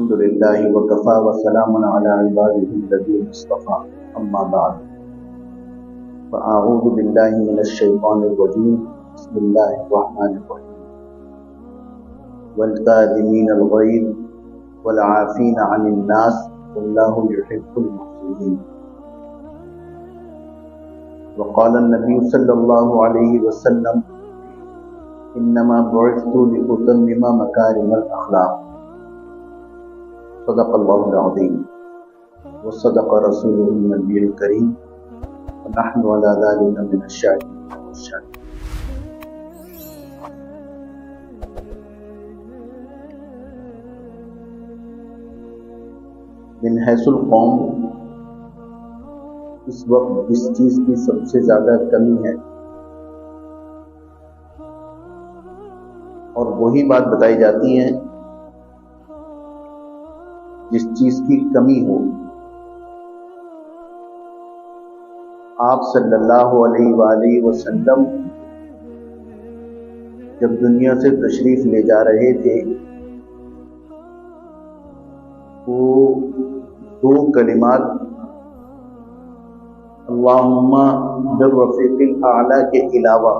الحمد لله وكفى وسلام على عباده الذين اصطفى أما بعد فأعوذ بالله من الشيطان الرجيم بسم الله الرحمن الرحيم والكاظمين الغيظ والعافين عن الناس والله يحب المحسنين وقال النبي صلى الله عليه وسلم إنما بعثت لأتمم مكارم الأخلاق صدق الله العظيم وصدق رسوله النبي الكريم ونحن على ذلك من الشاهدين والشاكرين. من حیث القوم اس وقت جس چیز کی سب سے زیادہ کمی ہے اور وہی بات بتائی جاتی ہے جس چیز کی کمی ہو. آپ صلی اللہ علیہ وآلہ وسلم جب دنیا سے تشریف لے جا رہے تھے تو دو کلمات اللہم بالرفیق الاعلی کے علاوہ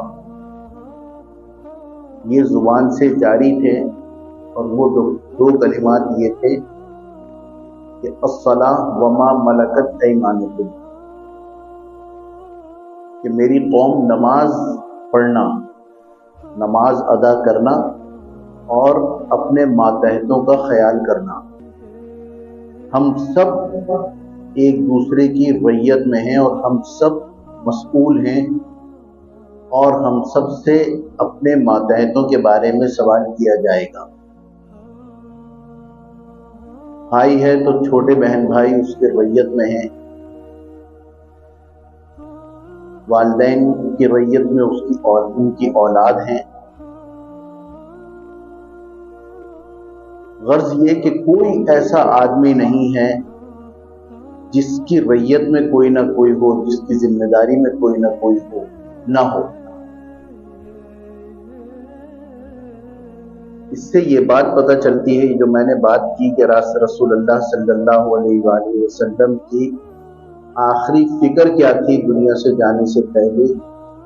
یہ زبان سے جاری تھے اور وہ دو کلمات یہ تھے کہ الصلاۃ وما ملکت ایمانکم، کہ میری قوم نماز پڑھنا، نماز ادا کرنا اور اپنے ماتحتوں کا خیال کرنا. ہم سب ایک دوسرے کی رعیت میں ہیں اور ہم سب مسئول ہیں اور ہم سب سے اپنے ماتحتوں کے بارے میں سوال کیا جائے گا. بھائی ہے تو چھوٹے بہن بھائی اس کے رعیت میں ہیں، والدین کی رعیت میں ان کی اولاد ہیں. غرض یہ کہ کوئی ایسا آدمی نہیں ہے جس کی رعیت میں کوئی نہ کوئی ہو، جس کی ذمہ داری میں کوئی نہ کوئی نہ ہو. اس سے یہ بات پتہ چلتی ہے، جو میں نے بات کی کہ رسول اللہ صلی اللہ علیہ وآلہ وسلم کی آخری فکر کیا تھی دنیا سے جانے سے پہلے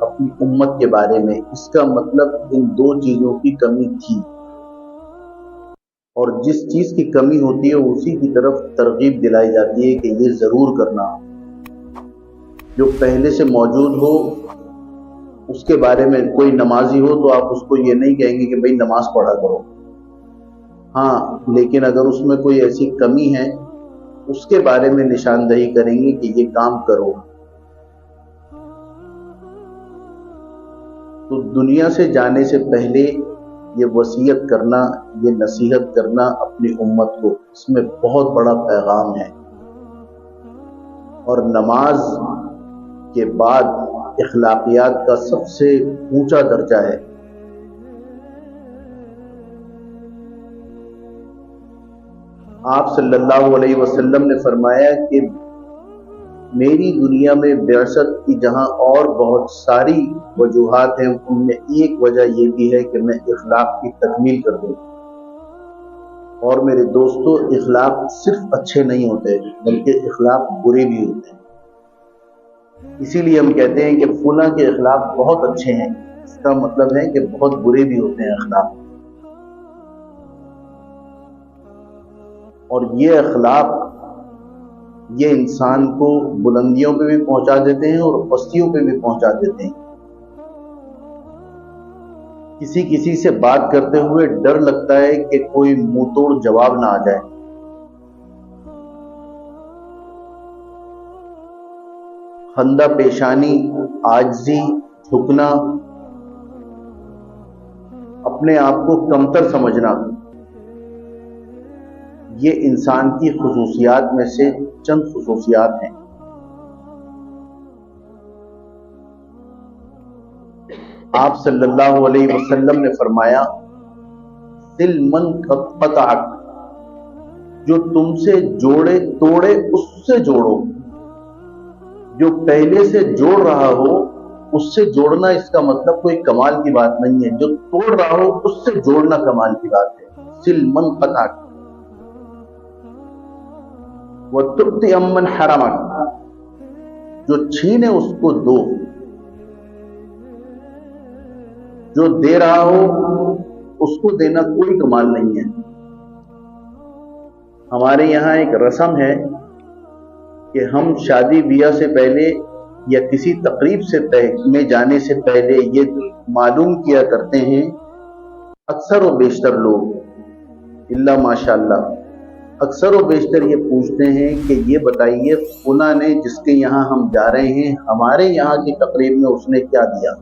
اپنی امت کے بارے میں. اس کا مطلب ان دو چیزوں کی کمی تھی، اور جس چیز کی کمی ہوتی ہے اسی کی طرف ترغیب دلائی جاتی ہے کہ یہ ضرور کرنا. جو پہلے سے موجود ہو اس کے بارے میں کوئی نمازی ہو تو آپ اس کو یہ نہیں کہیں گے کہ بھئی نماز پڑھا کرو، ہاں، لیکن اگر اس میں کوئی ایسی کمی ہے اس کے بارے میں نشاندہی کریں گے کہ یہ کام کرو. تو دنیا سے جانے سے پہلے یہ وصیت کرنا، یہ نصیحت کرنا اپنی امت کو، اس میں بہت بڑا پیغام ہے. اور نماز کے بعد اخلاقیات کا سب سے اونچا درجہ ہے. آپ صلی اللہ علیہ وسلم نے فرمایا کہ میری دنیا میں بعثت کی جہاں اور بہت ساری وجوہات ہیں، ان میں ایک وجہ یہ بھی ہے کہ میں اخلاق کی تکمیل کر دوں. اور میرے دوستو، اخلاق صرف اچھے نہیں ہوتے بلکہ اخلاق برے بھی ہوتے ہیں. اسی لیے ہم کہتے ہیں کہ فلاں کے اخلاق بہت اچھے ہیں، اس کا مطلب ہے کہ بہت برے بھی ہوتے ہیں اخلاق. اور یہ اخلاق یہ انسان کو بلندیوں پہ بھی پہنچا دیتے ہیں اور پستیوں پہ بھی پہنچا دیتے ہیں. کسی سے بات کرتے ہوئے ڈر لگتا ہے کہ کوئی منہ توڑ جواب نہ آ جائے. خندہ پیشانی، عاجزی، جھکنا، اپنے آپ کو کمتر سمجھنا، یہ انسان کی خصوصیات میں سے چند خصوصیات ہیں. آپ صلی اللہ علیہ وسلم نے فرمایا سل من قطعک، جو تم سے جوڑے توڑے اس سے جوڑو. جو پہلے سے جوڑ رہا ہو اس سے جوڑنا اس کا مطلب کوئی کمال کی بات نہیں ہے، جو توڑ رہا ہو اس سے جوڑنا کمال کی بات ہے. سل من قطعک. وَتُؤْتِ أَمَّنْ حَرَمَكَ، جو چھینے اس کو دو، جو دے رہا ہو اس کو دینا کوئی کمال نہیں ہے۔ ہمارے یہاں ایک رسم ہے کہ ہم شادی بیاہ سے پہلے یا کسی تقریب سے میں جانے سے پہلے یہ معلوم کیا کرتے ہیں، اکثر و بیشتر لوگ الا ماشاء اللہ اکثر و بیشتر یہ پوچھتے ہیں کہ یہ بتائیے فلاں نے جس کے یہاں ہم جا رہے ہیں ہمارے یہاں کی تقریب میں اس نے کیا دیا؟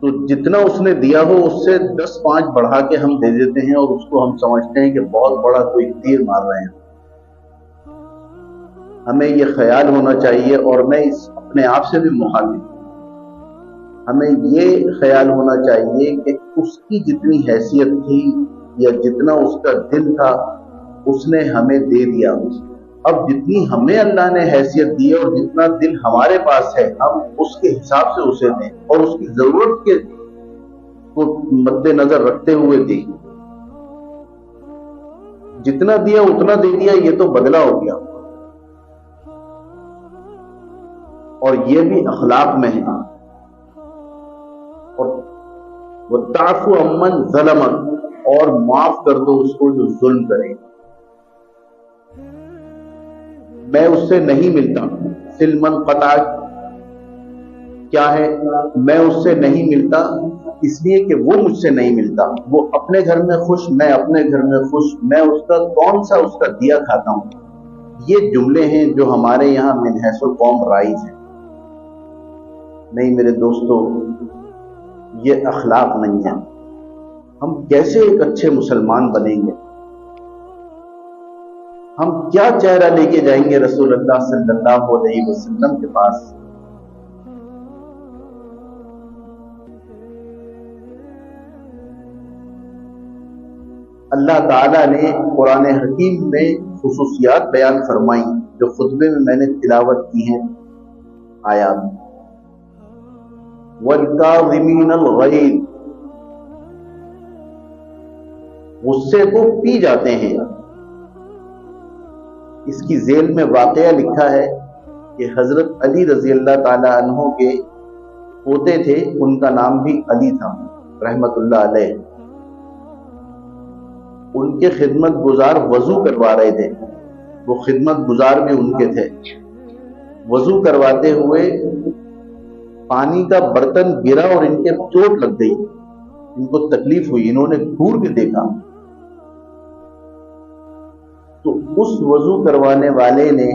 تو جتنا اس نے دیا ہو اس سے 10-5 بڑھا کے ہم دے دیتے ہیں، اور اس کو ہم سمجھتے ہیں کہ بہت بڑا کوئی تیر مار رہے ہیں۔ ہمیں یہ خیال ہونا چاہیے، اور میں اپنے آپ سے بھی مخالف ہوں، ہمیں یہ خیال ہونا چاہیے کہ اس کی جتنی حیثیت تھی یا جتنا اس کا دل تھا اس نے ہمیں دے دیا۔ اب جتنی ہمیں اللہ نے حیثیت دی اور جتنا دل ہمارے پاس ہے ہم اس کے حساب سے اسے دیں، اور اس کی ضرورت کے کو مد نظر رکھتے ہوئے دیں۔ جتنا دیا اتنا دے دیا یہ تو بدلہ ہو گیا، اور یہ بھی اخلاق میں ہے۔ اور وَتَعْفُ عَمَّنْ ظَلَمَكَ، اور معاف کر دو اس کو جو ظلم کرے۔ میں اس سے نہیں ملتا، سلمن قطع کیا ہے؟ میں اس سے نہیں ملتا اس لیے کہ وہ مجھ سے نہیں ملتا، وہ اپنے گھر میں خوش، میں اپنے گھر میں خوش، میں اس کا کون سا اس کا دیا کھاتا ہوں۔ یہ جملے ہیں جو ہمارے یہاں من حیث القوم رائج ہیں۔ نہیں میرے دوستو، یہ اخلاق نہیں ہے۔ ہم کیسے ایک اچھے مسلمان بنیں گے؟ ہم کیا چہرہ لے کے جائیں گے رسول اللہ صلی اللہ علیہ وسلم کے پاس؟ اللہ تعالیٰ نے قرآن حکیم میں خصوصیات بیان فرمائی جو خطبے میں نے تلاوت کی ہیں آیات۔ وَالْكَاظِمِينَ الْغَيْظَ، غصے کو پی جاتے ہیں۔ اس کی ذیل میں واقعہ لکھا ہے کہ حضرت علی رضی اللہ تعالی عنہ کے پوتے تھے، ان کا نام بھی علی تھا رحمت اللہ علیہ۔ ان کے خدمت گزار وضو کروا رہے تھے، وہ خدمت گزار بھی ان کے تھے۔ وضو کرواتے ہوئے پانی کا برتن گرا اور ان کے چوٹ لگ گئی، ان کو تکلیف ہوئی، انہوں نے گھور کے دیکھا تو اس وضو کروانے والے نے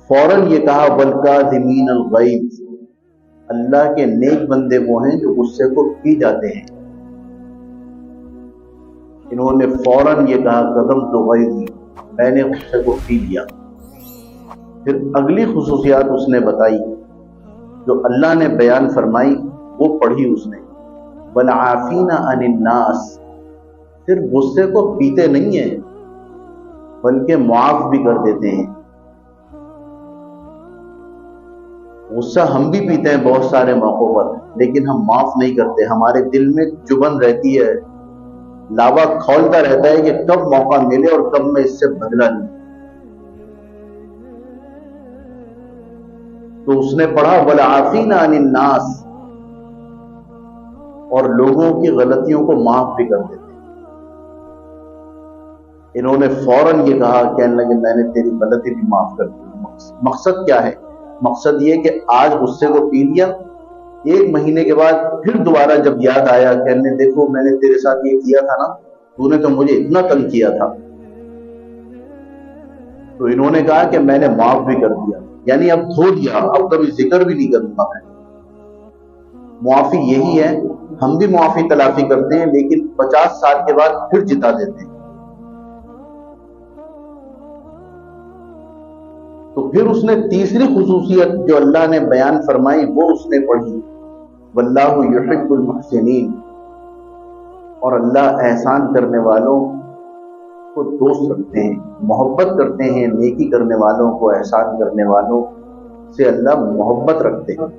فوراً یہ کہا وَالْكَاظِمِينَ الْغَيْظَ، اللہ کے نیک بندے وہ ہیں جو غصے کو پی جاتے ہیں۔ انہوں نے فوراً یہ کہا قَدَمْتُ غَيْظِي، میں نے غصے کو پی لیا۔ پھر اگلی خصوصیات اس نے بتائی جو اللہ نے بیان فرمائی، وہ پڑھی اس نے وَالْعَافِينَ عَنِ النَّاسِ، صرف غصے کو پیتے نہیں ہیں بلکہ معاف بھی کر دیتے ہیں۔ غصہ ہم بھی پیتے ہیں بہت سارے موقعوں پر، لیکن ہم معاف نہیں کرتے۔ ہمارے دل میں چبھن رہتی ہے، لاوا کھولتا رہتا ہے کہ کب موقع ملے اور کب میں اس سے بدلہ لوں۔ تو اس نے پڑھا وَالْعَافِينَ عَنِ النَّاسِ، اور لوگوں کی غلطیوں کو معاف بھی کر دیتے ہیں۔ انہوں نے فوراً یہ کہا، کہنے لگے میں نے تیری غلطی بھی معاف کر دی۔ مقصد کیا ہے؟ مقصد یہ کہ آج غصے کو پی لیا، 1 مہینے کے بعد پھر دوبارہ جب یاد آیا، کہنے دیکھو میں نے تیرے ساتھ یہ کیا تھا نا، تو نے تو مجھے اتنا تنگ کیا تھا۔ تو انہوں نے کہا کہ میں نے معاف بھی کر دیا، یعنی اب دھو دیا، اب کبھی ذکر بھی نہیں کروں گا میں۔ معافی یہی ہے، ہم بھی معافی تلافی کرتے ہیں لیکن 50 سال کے بعد پھر جتا دیتے ہیں۔ تو پھر اس نے تیسری خصوصیت جو اللہ نے بیان فرمائی وہ اس نے پڑھی واللہ یحب المحسنین، اور اللہ احسان کرنے والوں کو دوست رکھتے ہیں، محبت کرتے ہیں، نیکی کرنے والوں کو، احسان کرنے والوں سے اللہ محبت رکھتے ہیں۔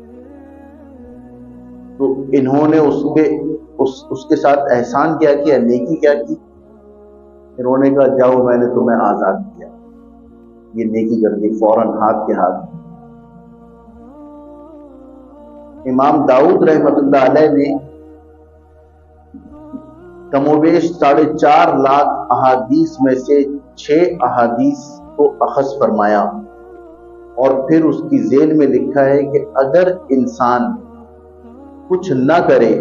تو انہوں نے اس کے ساتھ احسان کیا کیا، نیکی کیا کی؟ انہوں نے کہا جاؤ میں نے تمہیں آزاد کیا، یہ نیکی کر دی فوراً ہاتھ کے ہاتھ۔ امام داؤد رحمۃ اللہ علیہ نے کم و بیش 4.5 لاکھ احادیث میں سے 6 احادیث کو اخذ فرمایا، اور پھر اس کی ذیل میں لکھا ہے کہ اگر انسان کچھ نہ کرے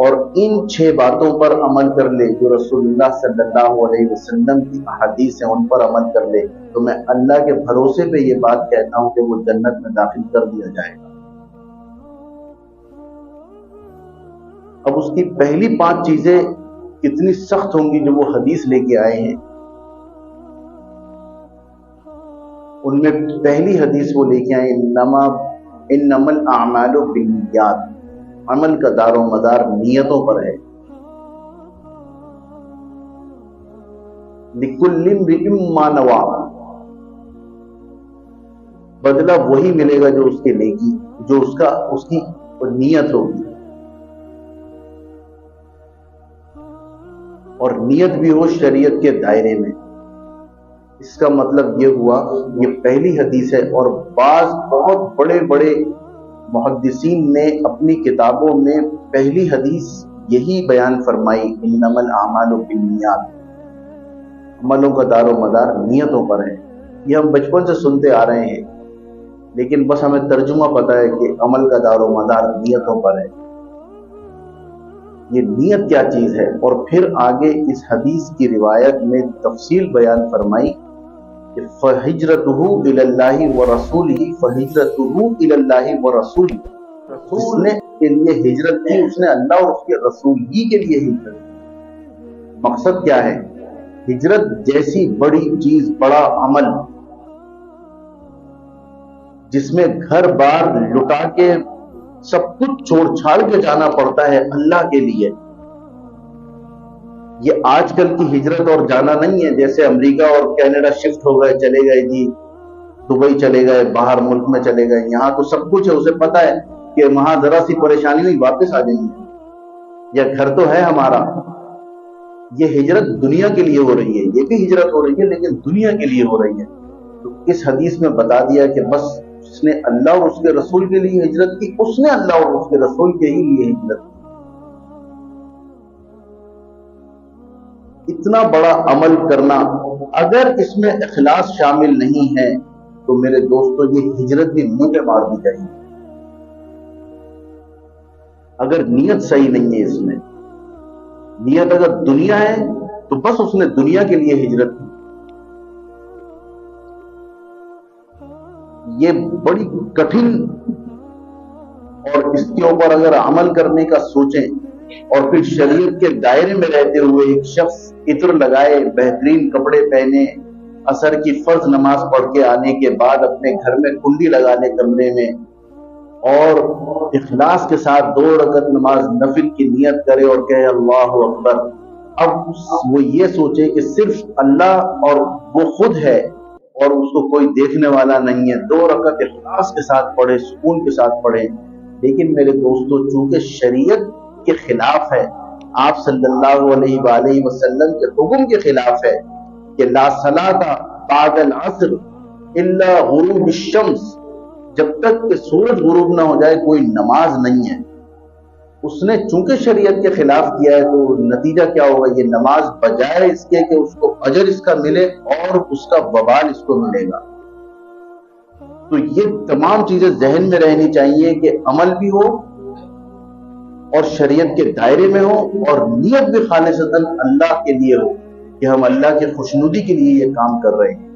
اور ان 6 باتوں پر عمل کر لے جو رسول اللہ صلی اللہ علیہ وسلم کی احادیث ہیں ان پر عمل کر لے، تو میں اللہ کے بھروسے پہ یہ بات کہتا ہوں کہ وہ جنت میں داخل کر دیا جائے گا۔ اب اس کی پہلی 5 چیزیں کتنی سخت ہوں گی جو وہ حدیث لے کے آئے ہیں۔ ان میں پہلی حدیث وہ لے کے آئے انما الاعمال بالنیات، عمل کا دار و مدار نیتوں پر ہے۔ لکل امرئ ما نوی، بدلہ وہی ملے گا جو اس کے نیکی، جو اس کی نیت ہوگی، اور نیت بھی ہو شریعت کے دائرے میں۔ اس کا مطلب یہ ہوا، یہ پہلی حدیث ہے، اور بعض بہت بڑے بڑے محدثین نے اپنی کتابوں میں پہلی حدیث یہی بیان فرمائی، انما الاعمال بالنیات، عملوں کا دار و مدار نیتوں پر ہے۔ یہ ہم بچپن سے سنتے آ رہے ہیں، لیکن بس ہمیں ترجمہ پتہ ہے کہ عمل کا دار و مدار نیتوں پر ہے۔ یہ نیت کیا چیز ہے؟ اور پھر آگے اس حدیث کی روایت میں تفصیل بیان فرمائی کہ فہجرتہ الی اللہ ورسولہ، فہجرتہ الی اللہ ورسولہ، جس نے کے لیے ہجرت کی اس نے اللہ اور اس کے رسول ہی کے لیے ہجرت کی۔ مقصد کیا ہے؟ ہجرت جیسی بڑی چیز، بڑا عمل جس میں گھر بار لٹا کے سب کچھ چھوڑ چھاڑ کے جانا پڑتا ہے اللہ کے لیے، یہ آج کل کی ہجرت اور جانا نہیں ہے جیسے امریکہ اور کینیڈا شفٹ ہو گئے، چلے گئے جی دبئی چلے گئے، باہر ملک میں چلے گئے، یہاں تو سب کچھ ہے، اسے پتا ہے کہ وہاں ذرا سی پریشانی ہوئی واپس آ جائیں گے، یا گھر تو ہے ہمارا۔ یہ ہجرت دنیا کے لیے ہو رہی ہے، یہ بھی ہجرت ہو رہی ہے لیکن دنیا کے لیے ہو رہی ہے۔ تو اس حدیث میں بتا دیا کہ بس جس نے اللہ اور اس کے رسول کے لیے ہجرت کی، اس نے اللہ اور اس کے رسول کے ہی لیے ہجرت کی۔ اتنا بڑا عمل کرنا، اگر اس میں اخلاص شامل نہیں ہے تو میرے دوستو یہ ہجرت بھی منہ پہ مار دی جائے گی۔ اگر نیت صحیح نہیں ہے، اس میں نیت اگر دنیا ہے تو بس اس نے دنیا کے لیے ہجرت کی۔ یہ بڑی کٹھن، اور اس کے اوپر اگر عمل کرنے کا سوچیں اور پھر شریعت کے دائرے میں رہتے ہوئے ایک شخص عطر لگائے، بہترین کپڑے پہنے، عصر کی فرض نماز پڑھ کے آنے کے بعد اپنے گھر میں کنڈی لگا لے کمرے میں، اور اخلاص کے ساتھ 2 رکعت نماز نفل کی نیت کرے اور کہے اللہ اکبر، اب وہ یہ سوچے کہ صرف اللہ اور وہ خود ہے اور اس کو کوئی دیکھنے والا نہیں ہے، 2 رکعت اخلاص کے ساتھ پڑھے، سکون کے ساتھ پڑھے۔ لیکن میرے دوستو چونکہ شریعت کے خلاف ہے، آپ صلی اللہ علیہ وآلہ وسلم کے حکم کے خلاف ہے کہ لا صلاۃ بعد العصر الا غروب الشمس، جب تک کہ سورج غروب نہ ہو جائے کوئی نماز نہیں ہے، اس نے چونکہ شریعت کے خلاف کیا ہے تو نتیجہ کیا ہوگا؟ یہ نماز بجائے اس کے کہ اس کو اجر اس کا ملے اور اس کا وبال اس کو ملے گا۔ تو یہ تمام چیزیں ذہن میں رہنی چاہیے کہ عمل بھی ہو اور شریعت کے دائرے میں ہو، اور نیت بھی خالصتاً اللہ کے لیے ہو کہ ہم اللہ کے خوشنودی کے لیے یہ کام کر رہے ہیں۔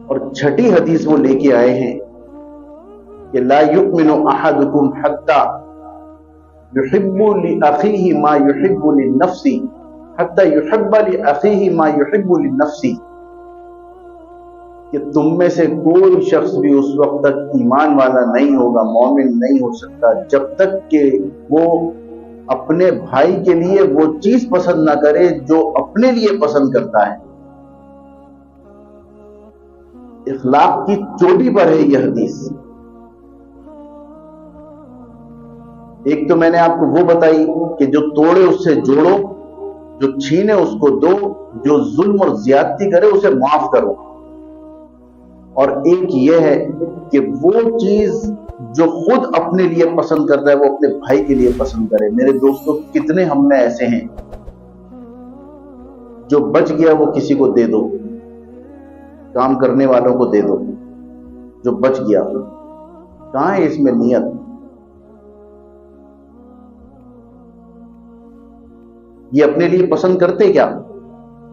اور 6ٹھی حدیث وہ لے کے آئے ہیں کہ لا یؤمن احدکم حتی یحب لاخیہ ما یحب لنفسہ، حتی یحب لاخیہ ما یحب لنفسہ، کہ تم میں سے کوئی شخص بھی اس وقت تک ایمان والا نہیں ہوگا، مومن نہیں ہو سکتا جب تک کہ وہ اپنے بھائی کے لیے وہ چیز پسند نہ کرے جو اپنے لیے پسند کرتا ہے۔ اخلاق کی چوٹی پر ہے یہ حدیث۔ ایک تو میں نے آپ کو وہ بتائی کہ جو توڑے اس سے جوڑو، جو چھینے اس کو دو، جو ظلم اور زیادتی کرے اسے معاف کرو۔ اور ایک یہ ہے کہ وہ چیز جو خود اپنے لیے پسند کرتا ہے وہ اپنے بھائی کے لیے پسند کرے۔ میرے دوستو، کتنے ہم میں ایسے ہیں جو بچ گیا وہ کسی کو دے دو، کام کرنے والوں کو دے دو، جو بچ گیا۔ کہاں ہے اس میں نیت؟ یہ اپنے لیے پسند کرتے کیا؟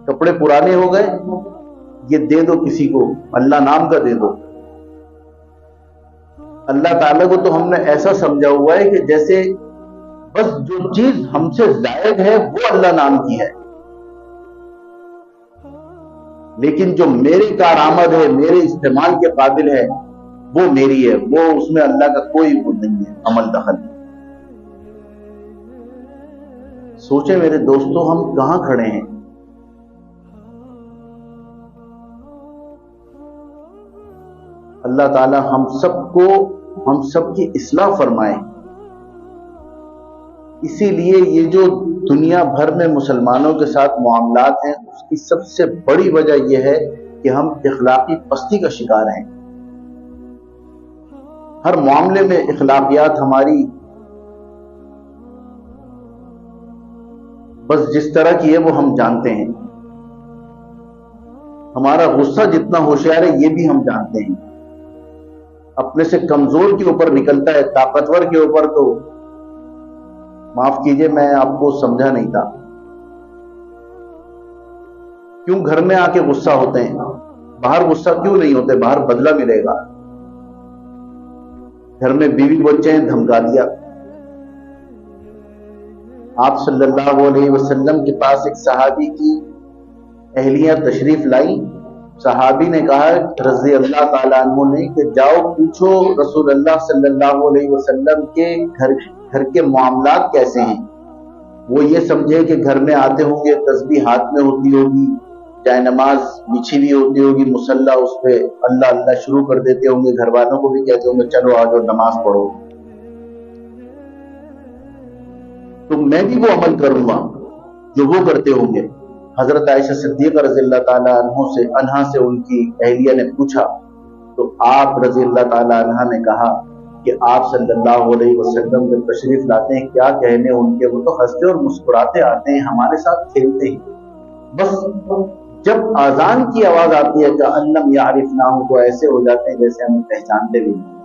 کپڑے پرانے ہو گئے، یہ دے دو کسی کو، اللہ نام کا دے دو۔ اللہ تعالیٰ کو تو ہم نے ایسا سمجھا ہوا ہے کہ جیسے بس جو چیز ہم سے زائد ہے وہ اللہ نام کی ہے، لیکن جو میرے کارآمد ہے، میرے استعمال کے قابل ہے، وہ میری ہے، وہ اس میں اللہ کا کوئی وہ نہیں ہے، عمل دخل نہیں۔ سوچیں میرے دوستو، ہم کہاں کھڑے ہیں؟ اللہ تعالی ہم سب کی اصلاح فرمائے۔ اسی لیے یہ جو دنیا بھر میں مسلمانوں کے ساتھ معاملات ہیں، اس کی سب سے بڑی وجہ یہ ہے کہ ہم اخلاقی پستی کا شکار ہیں۔ ہر معاملے میں اخلاقیات ہماری بس جس طرح کی ہے وہ ہم جانتے ہیں۔ ہمارا غصہ جتنا ہوشیار ہے یہ بھی ہم جانتے ہیں۔ اپنے سے کمزور کے اوپر نکلتا ہے، طاقتور کے اوپر تو معاف کیجئے، میں آپ کو سمجھا نہیں تھا۔ کیوں گھر میں آ کے غصہ ہوتے ہیں؟ باہر غصہ کیوں نہیں ہوتے؟ باہر بدلہ ملے گا۔ گھر میں بیوی بچے ہیں، دھمکا دیا۔ آپ صلی اللہ علیہ وسلم کے پاس ایک صحابی کی اہلیہ تشریف لائی۔ صحابی نے کہا رضی اللہ تعالیٰ عنہ نے کہ جاؤ پوچھو رسول اللہ صلی اللہ علیہ وسلم کے گھر کے معاملات کیسے ہیں۔ وہ یہ سمجھے کہ گھر میں آتے ہوں گے، تسبیح ہاتھ میں ہوتی ہوگی، جائے نماز بچھی ہوئی ہوتی ہوگی، مصلی اس پہ اللہ اللہ شروع کر دیتے ہوں گے، گھر والوں کو بھی کہتے ہوں گے چلو آ جاؤ نماز پڑھو، تو میں بھی وہ عمل کروں گا جو وہ کرتے ہوں گے۔ حضرت عائشہ صدیقہ رضی اللہ تعالیٰ عنہا سے ان کی اہلیہ نے پوچھا، تو آپ رضی اللہ تعالیٰ عنہ نے کہا کہ آپ صلی اللہ علیہ وسلم جب تشریف لاتے ہیں کیا کہنے ان کے، وہ تو ہنستے اور مسکراتے آتے ہیں، ہمارے ساتھ کھیلتے ہیں، بس جب اذان کی آواز آتی ہے کہ انم یعرفناہ، تو ایسے ہو جاتے ہیں جیسے ہمیں پہچانتے بھی نہیں۔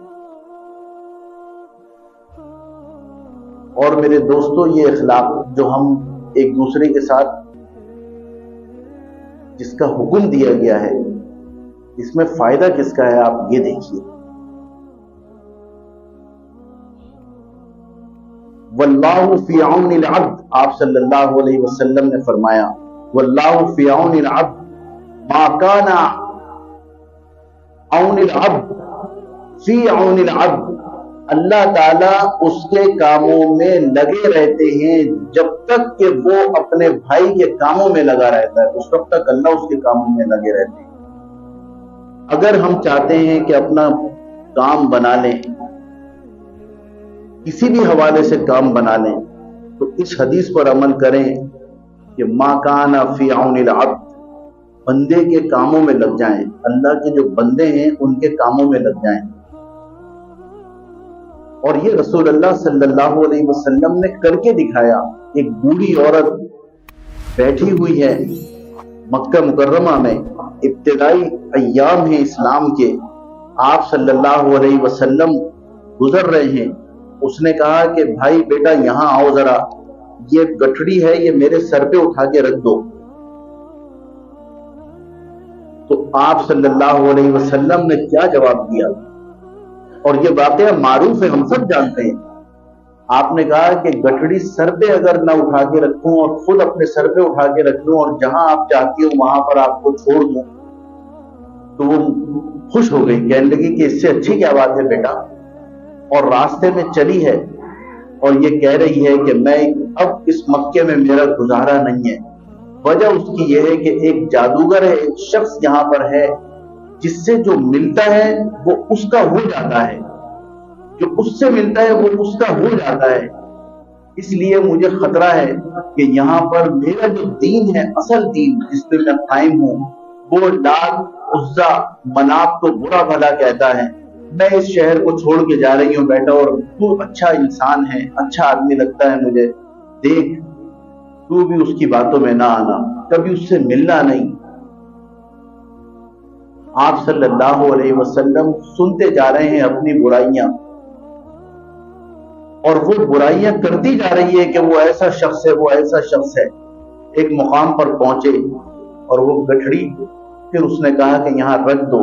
اور میرے دوستو، یہ اخلاق جو ہم ایک دوسرے کے ساتھ جس کا حکم دیا گیا ہے، اس میں فائدہ کس کا ہے؟ آپ یہ دیکھیے، واللہ فی عون العبد، آپ صلی اللہ علیہ وسلم نے فرمایا واللہ فی عون العبد ما کان عون العبد فی عون العبد، اللہ تعالیٰ اس کے کاموں میں لگے رہتے ہیں جب تک کہ وہ اپنے بھائی کے کاموں میں لگا رہتا ہے، اس وقت تک اللہ اس کے کاموں میں لگے رہتے ہیں۔ اگر ہم چاہتے ہیں کہ اپنا کام بنا لیں، کسی بھی حوالے سے کام بنا لیں، تو اس حدیث پر عمل کریں کہ ما کان فی عون العبد، بندے کے کاموں میں لگ جائیں، اللہ کے جو بندے ہیں ان کے کاموں میں لگ جائیں۔ اور یہ رسول اللہ صلی اللہ علیہ وسلم نے کر کے دکھایا۔ ایک بوڑھی عورت بیٹھی ہوئی ہے مکہ مکرمہ میں، ابتدائی ایام ہیں اسلام کے، آپ صلی اللہ علیہ وسلم گزر رہے ہیں، اس نے کہا کہ بھائی بیٹا یہاں آؤ ذرا، یہ گٹھڑی ہے یہ میرے سر پہ اٹھا کے رکھ دو۔ تو آپ صلی اللہ علیہ وسلم نے کیا جواب دیا؟ اور یہ واقعہ معروف ہے، ہم سب جانتے ہیں۔ آپ نے کہا کہ گٹھڑی سر پہ اگر نہ اٹھا کے رکھوں اور خود اپنے سر پہ اٹھا کے رکھ لوں اور جہاں آپ چاہتی ہو وہاں پر آپ کو چھوڑ دوں، تو وہ خوش ہو گئی، کہنے لگی کہ اس سے اچھی کیا بات ہے بیٹا، اور راستے میں چلی ہے اور یہ کہہ رہی ہے کہ میں اب اس مکے میں میرا گزارا نہیں ہے۔ وجہ اس کی یہ ہے کہ ایک جادوگر ہے، ایک شخص یہاں پر ہے جس سے جو ملتا ہے وہ اس کا ہو جاتا ہے، جو اس سے ملتا ہے وہ اس کا ہو جاتا ہے۔ اس لیے مجھے خطرہ ہے کہ یہاں پر میرا جو دین ہے، اصل دین جس پہ میں قائم ہوں، وہ لات، عزا، منات کو برا بھلا کہتا ہے، میں اس شہر کو چھوڑ کے جا رہی ہوں بیٹا، اور تو اچھا انسان ہے، اچھا آدمی لگتا ہے مجھے، دیکھ تو بھی اس کی باتوں میں نہ آنا، کبھی اس سے ملنا نہیں۔ آپ صلی اللہ علیہ وسلم سنتے جا رہے ہیں اپنی برائیاں، اور وہ برائیاں کرتی جا رہی ہے کہ وہ ایسا شخص ہے، وہ ایسا شخص ہے۔ ایک مقام پر پہنچے اور وہ گٹھڑی پھر اس نے کہا کہ یہاں رکھ دو۔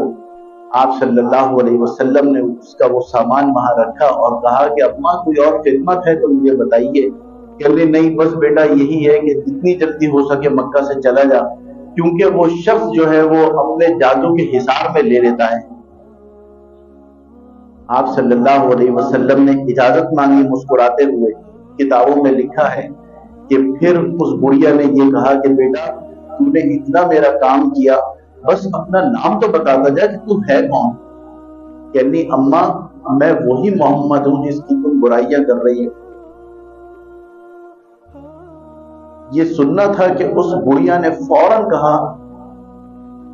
آپ صلی اللہ علیہ وسلم نے اس کا وہ سامان وہاں رکھا اور کہا کہ اماں کوئی اور خدمت ہے تو مجھے بتائیے۔ کہ نہیں بس بیٹا یہی ہے کہ جتنی جلدی ہو سکے مکہ سے چلا جا، کیونکہ وہ شخص جو ہے وہ اپنے جادو کے حصار میں لے لیتا ہے۔ آپ صلی اللہ علیہ وسلم نے اجازت مانگی مسکراتے ہوئے۔ کتابوں میں لکھا ہے کہ پھر اس بڑھیا نے یہ کہا کہ بیٹا تو نے اتنا میرا کام کیا، بس اپنا نام تو بتاتا جا کہ تو ہے کون؟ یعنی اماں میں وہی محمد ہوں جس کی تم برائیاں کر رہی ہو۔ یہ سننا تھا کہ اس بڑھیا نے فوراً کہا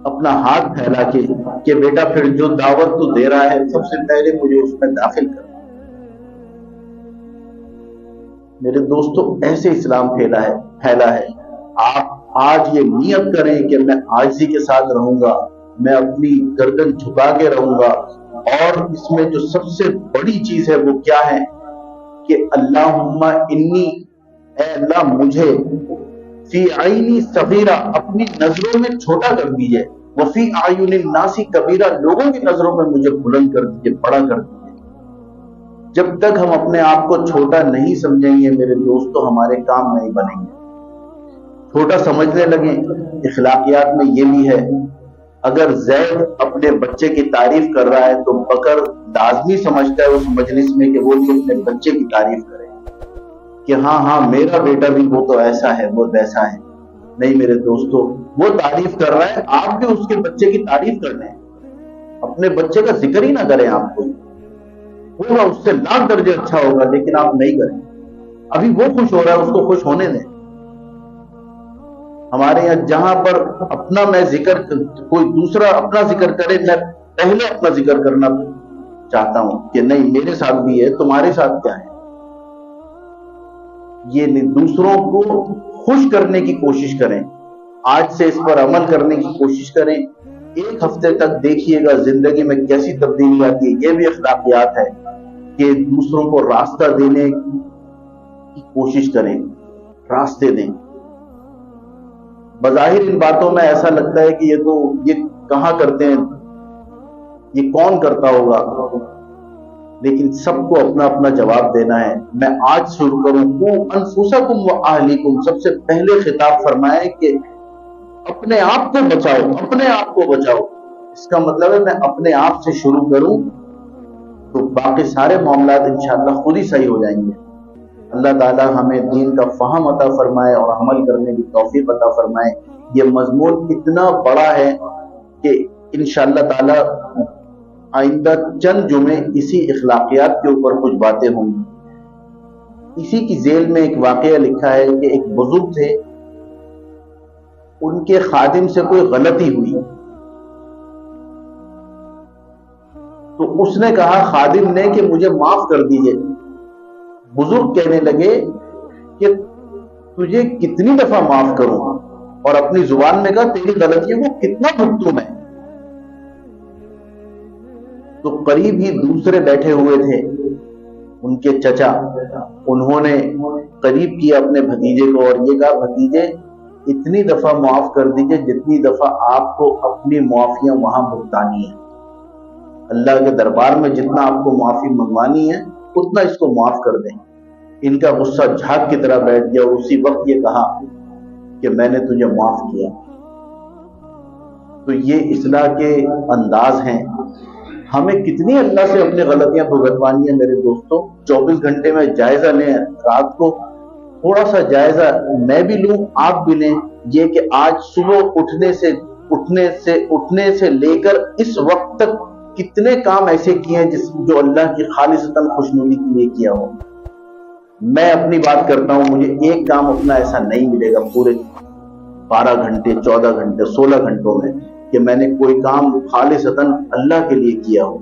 اپنا ہاتھ پھیلا کے کہ بیٹا پھر جو دعوت تو دے رہا ہے سب سے پہلے مجھے اس میں داخل کر۔ میرے دوستو ایسے اسلام پھیلا ہے۔ آپ آج یہ نیت کریں کہ میں عاجزی کے ساتھ رہوں گا، میں اپنی گردن جھکا کے رہوں گا، اور اس میں جو سب سے بڑی چیز ہے وہ کیا ہے کہ اللہم انی، اے اللہ مجھے فی عینی صغیرہ، اپنی نظروں میں چھوٹا کر دیجئے، وفی اعین الناس کبیرہ، لوگوں کی نظروں میں مجھے بلند کر دیجئے، بڑا کر دیجئے۔ جب تک ہم اپنے آپ کو چھوٹا نہیں سمجھیں گے میرے دوستو، ہمارے کام نہیں بنیں گے۔ چھوٹا سمجھنے لگیں۔ اخلاقیات میں یہ بھی ہے، اگر زید اپنے بچے کی تعریف کر رہا ہے تو بکر لازمی سمجھتا ہے اس مجلس میں کہ وہ بھی اپنے بچے کی تعریف کرے کہ ہاں میرا بیٹا بھی وہ تو ایسا ہے، وہ ویسا ہے۔ نہیں میرے دوستو، وہ تعریف کر رہا ہے، آپ بھی اس کے بچے کی تعریف کر لیں۔ اپنے بچے کا ذکر ہی نہ کریں، آپ کو ہوگا اس سے لاکھ درجے اچھا ہوگا، لیکن آپ نہیں کریں۔ ابھی وہ خوش ہو رہا ہے، اس کو خوش ہونے دیں۔ ہمارے یہاں جہاں پر اپنا میں ذکر، کوئی دوسرا اپنا ذکر کرے، میں پہلے اپنا ذکر کرنا چاہتا ہوں کہ نہیں میرے ساتھ بھی ہے، تمہارے ساتھ کیا ہے۔ یہ دوسروں کو خوش کرنے کی کوشش کریں، آج سے اس پر عمل کرنے کی کوشش کریں۔ ایک ہفتے تک دیکھیے گا زندگی میں کیسی تبدیلی آتی ہے۔ یہ بھی اخلاقیات ہے کہ دوسروں کو راستہ دینے کی کوشش کریں، راستے دیں۔ بظاہر ان باتوں میں ایسا لگتا ہے کہ یہ کہاں کرتے ہیں، یہ کون کرتا ہوگا، لیکن سب کو اپنا اپنا جواب دینا ہے۔ میں آج شروع کروں، انفسکم و اہلیکم، سب سے پہلے خطاب فرمایا کہ اپنے آپ کو بچاؤ، اپنے آپ کو بچاؤ۔ اس کا مطلب ہے میں اپنے آپ سے شروع کروں تو باقی سارے معاملات انشاءاللہ خود ہی صحیح ہو جائیں گے۔ اللہ تعالی ہمیں دین کا فہم عطا فرمائے اور عمل کرنے کی توفیق عطا فرمائے۔ یہ مضمون اتنا بڑا ہے کہ انشاءاللہ تعالی آئندہ چند جمعے اسی اخلاقیات کے اوپر کچھ باتیں ہوں گی۔ اسی کی ذیل میں ایک واقعہ لکھا ہے کہ ایک بزرگ تھے، ان کے خادم سے کوئی غلطی ہوئی تو اس نے کہا خادم نے کہ مجھے معاف کر دیجئے۔ بزرگ کہنے لگے کہ تجھے کتنی دفعہ معاف کروں، اور اپنی زبان میں کہا تیری غلطیوں کو کتنا بھگتوں میں۔ تو قریب ہی دوسرے بیٹھے ہوئے تھے ان کے چچا، انہوں نے قریب کیا اپنے بھتیجے کو اور یہ کہا بھتیجے اتنی دفعہ معاف کر دیجئے جتنی دفعہ آپ کو اپنی معافیاں وہاں بھگتانی ہے۔ اللہ کے دربار میں جتنا آپ کو معافی منگوانی ہے اتنا اس کو معاف کر دیں۔ ان کا غصہ جھاگ کی طرح بیٹھ گیا اور اسی وقت یہ کہا کہ میں نے تجھے معاف کیا۔ تو یہ اصلاح کے انداز ہیں۔ ہمیں کتنی اللہ سے اپنی غلطیاں بھگتوانی ہیں میرے دوستوں۔ 24 گھنٹے میں جائزہ لیں، رات کو تھوڑا سا جائزہ میں بھی لوں، آپ بھی لیں، یہ کہ آج صبح اٹھنے سے لے کر اس وقت تک کتنے کام ایسے کیے ہیں جو اللہ کی خالصتاً خوشنودی کے لیے کیا ہو۔ میں اپنی بات کرتا ہوں، مجھے ایک کام اپنا ایسا نہیں ملے گا پورے 12 گھنٹے 14 گھنٹے 16 گھنٹوں میں کہ میں نے کوئی کام خالصتاً اللہ کے لیے کیا ہو۔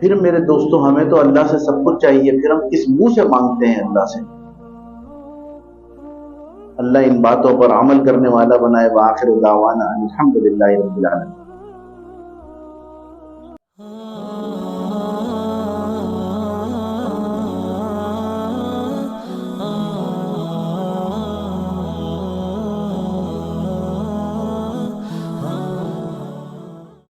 پھر میرے دوستوں ہمیں تو اللہ سے سب کچھ چاہیے، پھر ہم کس منہ سے مانگتے ہیں اللہ سے؟ اللہ ان باتوں پر عمل کرنے والا بنائے۔ وآخر دعوانا الحمدللہ رب العالمین۔